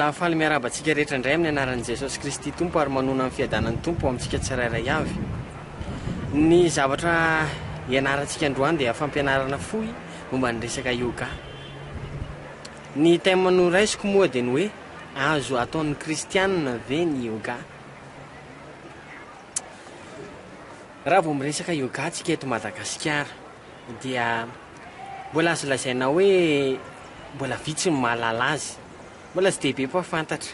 mbola hafaly miarabantsika rehetra indray amin'ny anaran'i Jesosy Kristy Tompo ary manona amin'ny fiadanan'ny Tompo amintsika tsirairay avy. Ny zavatra ianarantsika androany dia fampianarana fohy momba ny resaka yoga. Ny thème noraisiko moa dia ny hoe azo ataon'ny kristianina ve ny yoga. Raha vao miresaka yoga tsika eto Madagasikara dia mbola azo lazaina hoe mbola vitsy ny mahalala azy, mbola tsy dia be mpafantatra,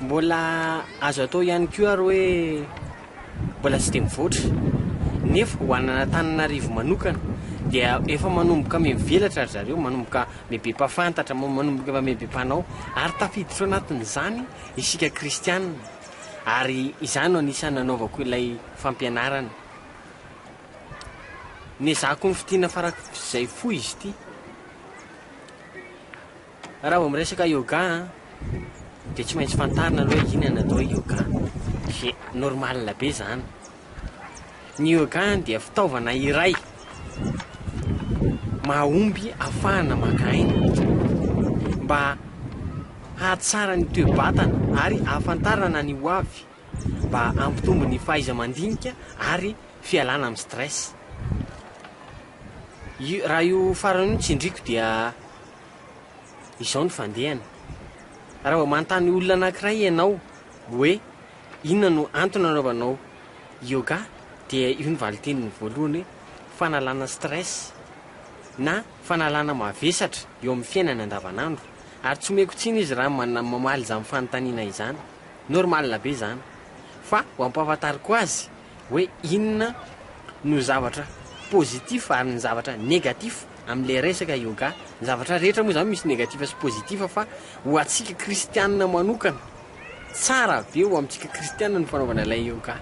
mbola azo atao ihany koa ary hoe mbola tsy dia mivoatra. Nefa ho an'Antananarivo manokana dia efa manomboka mivelatra ry zareo, manomboka be mpafantatra, manomboka be mpanao, ary tafiditra anatin'izany isika kristianina, ary izany no anisany nanaovako ilay fampianarana. Ny zako ny fitiana farak'izay fohy izy ity. Raha vao miresaka yoga dia tsy maintsy fantarina aloha hoe inona natao hoe yoga. Dia normal be zany. Ny yoga dia fitaovana iray mahomby ahafahana maka aina mba hahatsara ny toe-batana ary ahafantarana ny ho avy, mba hampitombo ny fahaiza-mandinika ary fialana amin'ny stress. Raha io farany io tsindriko dia izao ny fandehana. Raha vao manontany olona anankiray ianao hoe inona no antony anaovanao yoga, dia io ny valiteniny voalohany hoe fanalana stress na fanalana mavesatra eo amin'ny fiainana andavanandro. Ary tsy omeko tsiny izy raha mamaly izany fanontaniana izany, normal be zany, fa ho ampahafantariko azy hoe inona no zavatra pozitif ary ny zavatra negatif amin'ilay resaka yoga. Ny zavatra rehetra moa zany misy negatif sy pozitif, fa ho antsika kristianina manokana tsara be ho amintsika kristianina ny fanaovana ilay yoga.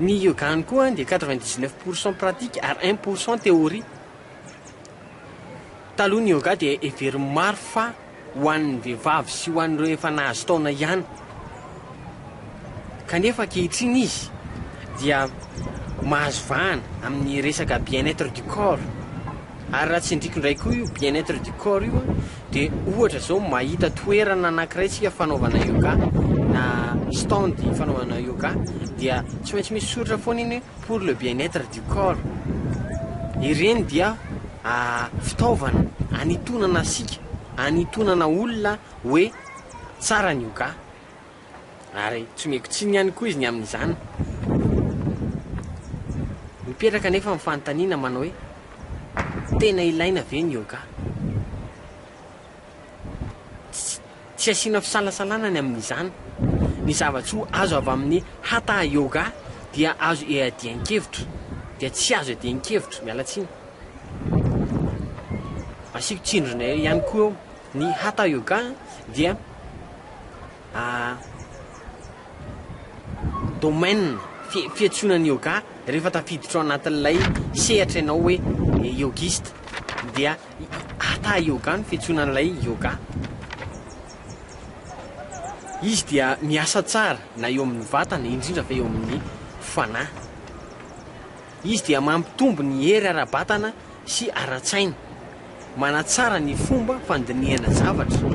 Ny yoga ny koa dia 99% pratique ary 1% théorie. Taloha ny yoga dia heveriny maro fa ho an'ny vehivavy sy ho an'ireo efa nahazo taona ihany, kanefa ankehitriny izy dia mahazo vahana amin'ny resaka bien-être du corps. Ary raha tsindriko indray koa io bien-être du corps io dia ohatra zao mahita toerana anankiray tsika fanaovana yoga na stand fanaovana yoga, dia tsy maintsy misy soratra foana iny pour le bien-être du corps. Ireny dia fitaovana anitonana asika, anitonana olona hoe tsara ny yoga, ary tsy meko tsiny ihany koa izy ny amin'izany. Mipetraka nefa amin'ny fanontaniana manao hoe tena ilaina ve ny yoga? Tsy asiana fisalasalana ny amin'izany. Ny zava-tsoa azo avy amin'ny hatha yoga dia azo iadian-kevitra, dia tsy azo iadian-kevitra, miala tsiny. Asiko tsindrona ihany koa ny hatha yoga dia domaine fiantsonan'ny yoga. Rehefa tafiditra ao anatin'ilay sehatra ianao hoe yogiste dia hatha yoga ny fiantsonan'ilay yoga. Izy dia miasa tsara na eo amin'ny vatana, indrindra fa eo amin'ny fanahy. Izy dia mampitombo ny hery ara-batana sy ara-tsaina, manatsara ny fomba fandinihana zavatra,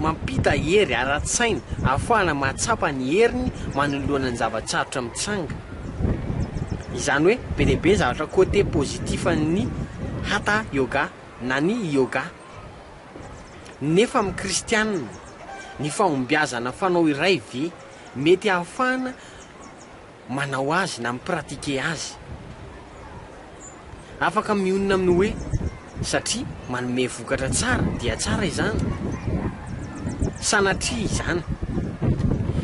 mampita hery ara-tsaina ahafahana mahatsapa ny heriny manoloana ny zava-tsarotra mitsanga. Izany hoe be dia be zavatra côté positif ny hatha yoga na ny yoga. Nefa amin'ny kristianina ny fahombiazana fanao iray ve mety ahafahana manao azy na mipratike azy. Afaka mionona amin'ny hoe satria manome vokatra tsara dia tsara izany, sanatria izany.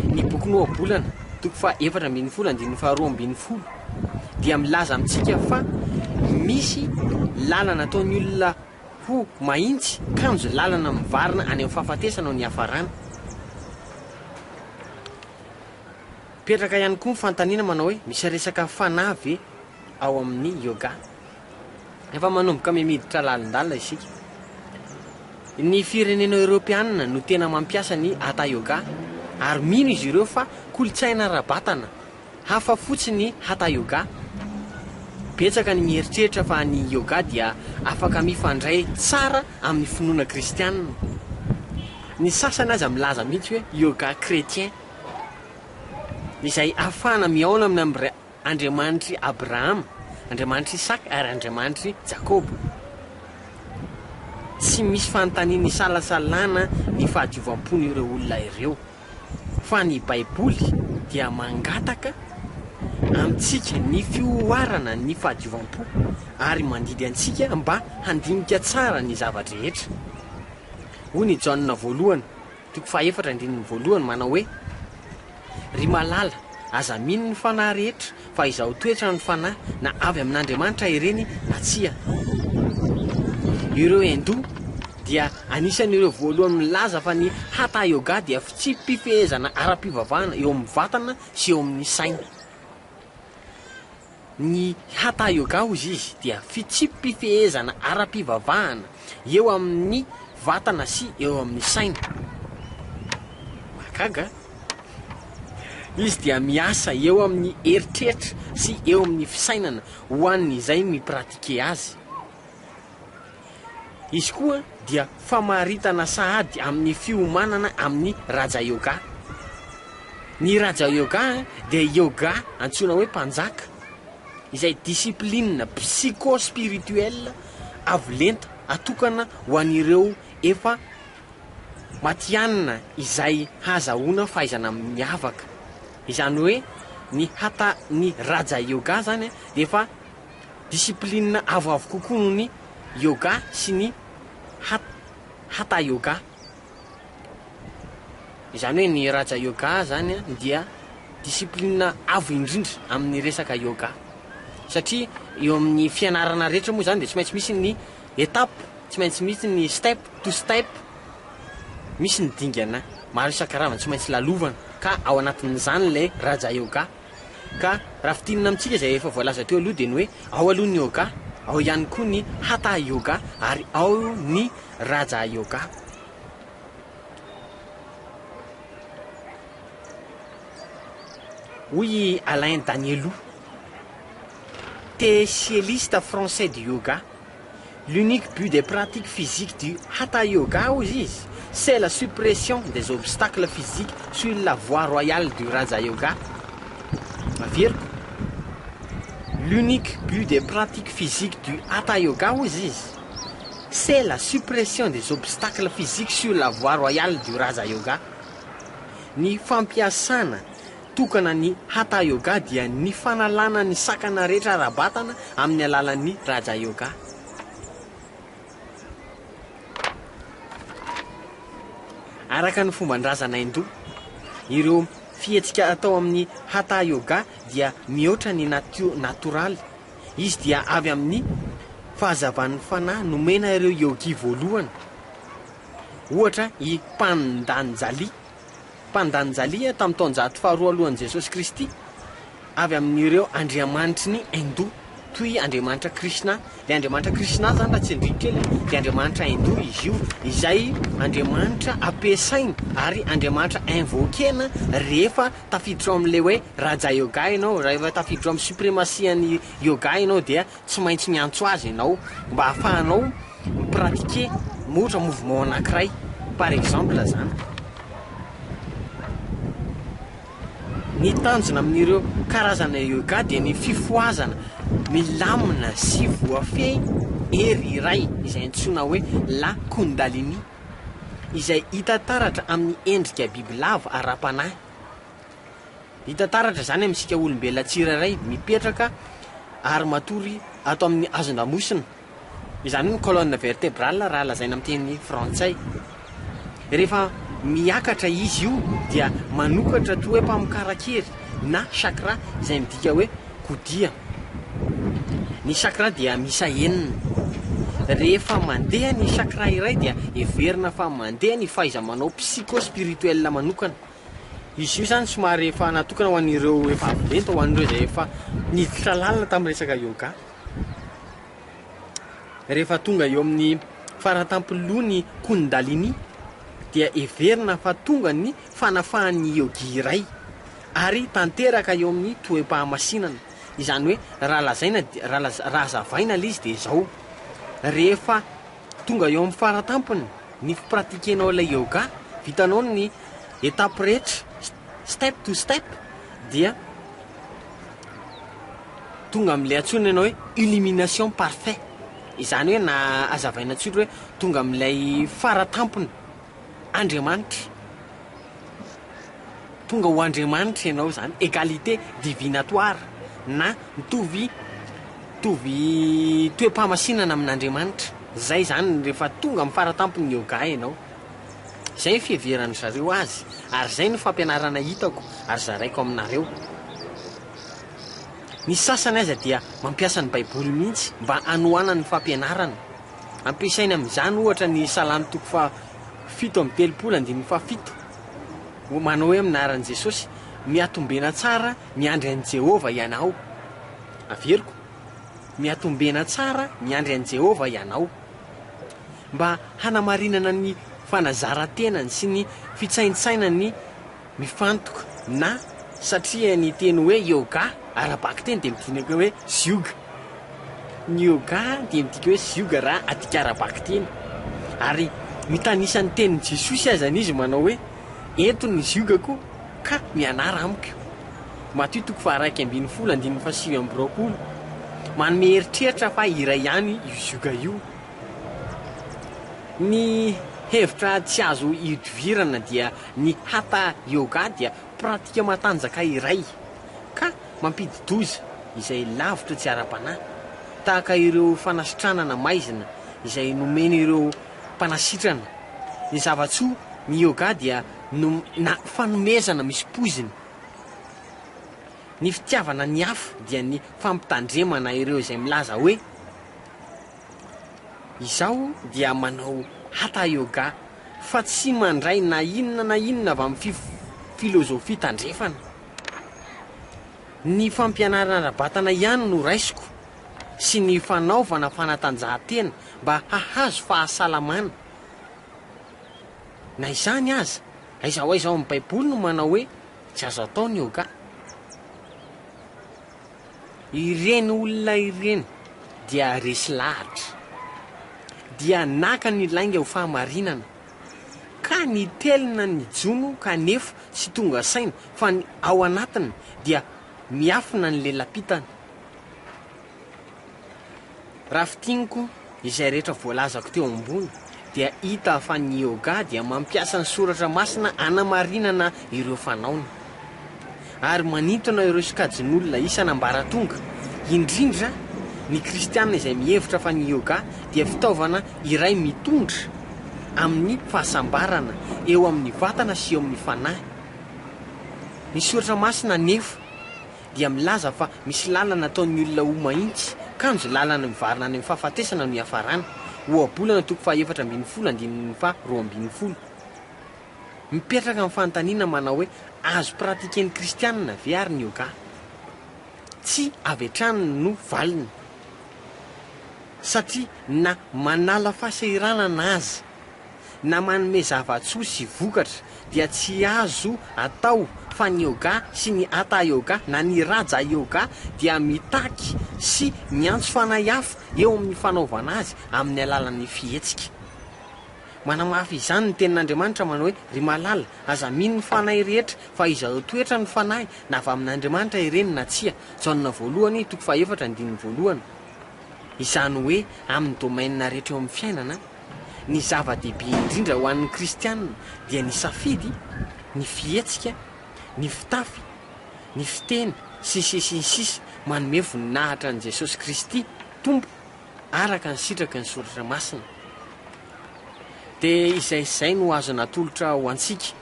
Ny boky Noabolana 4:4-12 dia milaza amintsika fa misy lalana ataon'ny olona ho mahitsy, kanjo lalana mivarina any amin'ny fahafatesana ao ny hafarana. Petraka ihany koa fantaniana manao hoe misy resaka fanahy ve ao amin'ny yoga. Efa manomboka miditra lalindalina isika. Ny firenena Europeanina no tena mampiasa ny hatha yoga, ary mino izy ireo fa kolotsaina ara-batana hafa fotsiny hatha yoga. Betsaka ny mieritreritra fa ny yoga dia afaka mifandray tsara amin'ny finoana kristianina. ny sasana aza milaza mihitsy hoe yoga chrétien izay ahafahana miaona amin'ny Andriamanitry Abrahama, Andriamanitry Isaka ary Andriamanitry Jakoba. Tsy misy fanontaniana isalasalana ny fahadiovam-pon'ireo olona ireo, fa ny baiboly dia mangataka amintsika ny fioarana ny fahadiovam-po ary mandidy antsika mba handinika tsara ny zavatra rehetra. Hoy ny Jaona voalohany, toko 4:1 manao hoe: ry malala, aza mino ny fanahy rehetra fa izao toetra ny fanahy na avy amin'Andriamanitra ireny na tsia. Ireo hindoa dia anisan'ireo voalohany milaza fa ny hatha yoga dia fitsipifehezana ara-pivavahana eo amin'ny vatana sy eo amin'ny saina. Ny hatha yoga hozy izy dia fitsipifehezana ara-pivavahana eo amin'ny vatana sy eo amin'ny saina. Makaga izy dia miasa eo amin'ny eritreritra sy eo amin'ny fisainana ho an'izay mipratike azy. Izy koa dia famaritana sahady amin'ny fiomanana amin'ny raja yoga. Ny raja yoga dia yoga antsoina hoe mpanjaka, izay discipline psycho-spirituelle avolenta atokana ho an'ireo efa matianina izay hazahoana fahaizana miavaka. Izany hoe ny raja yoga zany dia efa discipline avoavo kokoa noho ny yoga sy ny hatha yoga. Izany hoe ny raja yoga zany dia discipline avo indrindra amin'ny resaka yoga, satria eo amin'ny fianarana rehetra moa zany dia tsy maintsy misy ny étape, tsy maintsy misy ny step to step, misy ny dingana maro isan-karazany tsy maintsy lalovana, ka ao anatin'izany ilay raja yoga. Ka raha fitinina amintsika izay efa voalaza teo aloha dia ny hoe ao aloha ny yoga, ao ihany koa ny hatha yoga ary ao ny raja yoga. Oui, Alain Danielou, spécialiste français du yoga. L'unique but des pratiques physiques du hatha yoga, c'est la suppression des obstacles physiques sur la voie royale du raja yoga. L'unique but des pratiques physiques du hatha yoga, c'est la suppression des obstacles physiques sur la voie royale du raja yoga. Ny fampiasana tokana ny hatha yoga dia ny fanalana ny sakana rehetra rabatana amin'ny alalan'ny raja yoga. Araka ny fomban-drazana hindoa, ireo fihetsika atao amin'ny hatha yoga dia mihoatra ny natoraly. Izy dia avy amin'ny fahazavan'ny fanahy nomena ireo yogi voalohany, ohatra i Pandanjali tamin'ny taonjato faharoa alohan'i Jesosy Kristy, avy amin'ireo andriamanitry ny hindoa toy Andriamanitra Krishna. Ilay Andriamanitra Krishna zany raha tsy andrikely dia Andriamanitra hindoa izy io, izay Andriamanitra ampiasaina ary Andriamanitra invokena rehefa tafiditra amin'ilay hoe raja yoga ianao, rehefa tafiditra amin'ny suprémasian'ny yoga ianao dia tsy maintsy miantso azy ianao mba ahafahanao mipratike mohatra mouvement anankiray, par exemple zany. Ny tanjona amin'ireo karazana yoga dia ny fifoazana milamina sy voafehy hery iray izay antsoina hoe la kundalini, izay hita taratra amin'ny endrika bibilava ara-panahy. Hita taratra zany amintsika olombelona tsirairay mipetraka ary matory ato amin'ny hazon-damosina, izany hoe ny colonne vertébrale raha lazaina amin'ny teny frantsay. Rehefa miakatra izy io dia manokatra toa hoe mpamokarakely na chakra izay midika hoe kodia. Ny chakra dia misa enina. Rehefa mandeha ny chakra iray dia heverina fa mandeha ny fahaiza-manao psycho-spirituel manokana. Izy io zany somary efa natokana ho an'ireo efa avolenta, ho an'ireo izay efa niditra lalina tamin'ny resaka yoga. Rehefa tonga eo amin'ny faratampoloha ny kundalini dia heverina fa tonga ny fanafahan'ny yogi iray ary tanteraka eo amin'ny toe-pahamasinana. Izany hoe raha zavaina izy dia izao: rehefa tonga eo amin'ny faratampony ny fipratikenao ilay yoga vitanao ny etape rehetra step to step dia tonga amin'ilay antsona ianao hoe illumination parfait izany hoe na azavaina tsotra hoe tonga amin'ilay faratampony andriamanitra tonga ho andriamanitra ianao zany égalité divinatoire na mitovy toe-pamasinana amin'andriamanitra zay zany rehefa tonga amin'ny faratampony yoga ianao zay fiheverany zareo azy ary zay ny fampianarana hitako ary zaraiko aminareo ny sasany aza dia mampiasa ny baiboly mihitsy mba anoana ny fampianarana ampiasainy amin'izany ohatra ny salamy toko fa 7:7 manao hoe aminaran'i Jesosy miatombena tsara miandry an'i Jehova ianao averiko miatombena tsara miandry an'i Jehova ianao mba hanamarinana ny fanazaran-tenany sy ny fitsaintsainany mifantoka na satria ny teny hoe yoga ara-baky teny dia midinaka hoe zioga ny yoga dia midika hoe zioga raha adika ara-baky teny ary mitanisan'ny tenin'i Jesosy azany izy manao hoe eto ny ziogako ka mianara amiko Matthieu 2:7 manome heritreritra fa iray ihany io zioga io ny hevitra tsy azo idivirana dia ny hatha yoga dia pratika matanjaka iray ka mampididoza izay lavitra tsy ara-panahy tahaka ireo fanasitranana maizina izay nomeny ireo mpanasitrana ny zavatsoa ny yoga dia na fanomezana misy poziny ny fitiavana ny hafa dia ny fampitandremana ireo izay milaza hoe izao dia manao hatha yoga fa tsy mandray na inona avy amin'ny filozofia tandrefana ny fampianarana ara-batana ihany no raisiko sy ny fanaovana fanatanjahantena mba hahazo fahasalamana na izany aza aizaho amin'ny baiboly no manao hoe tsy azo atao ny yoga ireny olona ireny dia resy lahatra dia naka ny lainga ho fahamarinana ka ny telina ny jono kanefa sy tonga saina fa ny ao anatiny dia miafina ny lelapitana raha fitiniko izay rehetra voalazako teo ambony dia hita fa ny yoga dia mampiasa ny soratra masina anamarinana ireo fanaony ary manintona ireo sokajin'olona isan'ambaratonga indrindra ny kristianina izay mihevitra fa ny yoga dia fitaovana iray mitondra amin'ny fahasambarana eo amin'ny vatana sy eo amin'ny fanahy ny soratra masina nefa dia milaza fa misy lalana ataon'ny olona ho mahitsy kanjo lalana mivarina any amin'ny fahafatesana no hiafarana oabolana 2:7-2:12 mipetraka amin'ny fanontaniana manao hoe azo pratiken'ny kristianina ve ary ny yoga tsy avetrany no valiny satria na manala fahasahiranana azy na manome zavatsoa sy vokatra dia tsy azo atao fa ny yoga sy ny hatha yoga na ny raja yoga dia mitaky sy miantso fanahy hafa eo amin'ny fanaovana azy amin'ny alalan'ny fihetsika manamafy izany ny tenin'Andriamanitra manao hoe ry malala aza mino ny fanahy rehetra fa izaho toetra ny fanahy na avy amin'Andriamanitra ireny na tsia Jaonina voalohany 4:1 izany hoe amin'ny domaine rehetra eo amin'ny fiainana ny zava-dehibe indrindra ho an'ny kristianina dia ny safidy ny fihetsika ny fitafy ny fiteny sisy manome voninahitra an'i Jesosy Kristy tompo araka ny sitraky ny soratra masina dia izay no azo natolotra ho antsika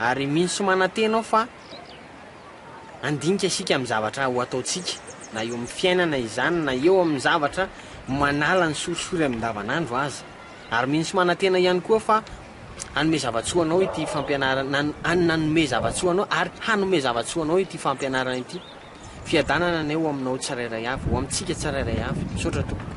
ary minso manantena ao fa andinika isika amin'ny zavatra ho ataontsika na eo amin'ny fiainana izany na eo amin'ny zavatra manala ny sorisory amin'ndavanandro azy ary minso manantena ihany koa fa hanome zavatsoanao ity fampianarana nanome zavatsoanao ary hanome zavatsoanao ity fampianarana ity fiadanana ny eo aminao tsirairay avy ho amintsika tsirairay avy misaotra tompoko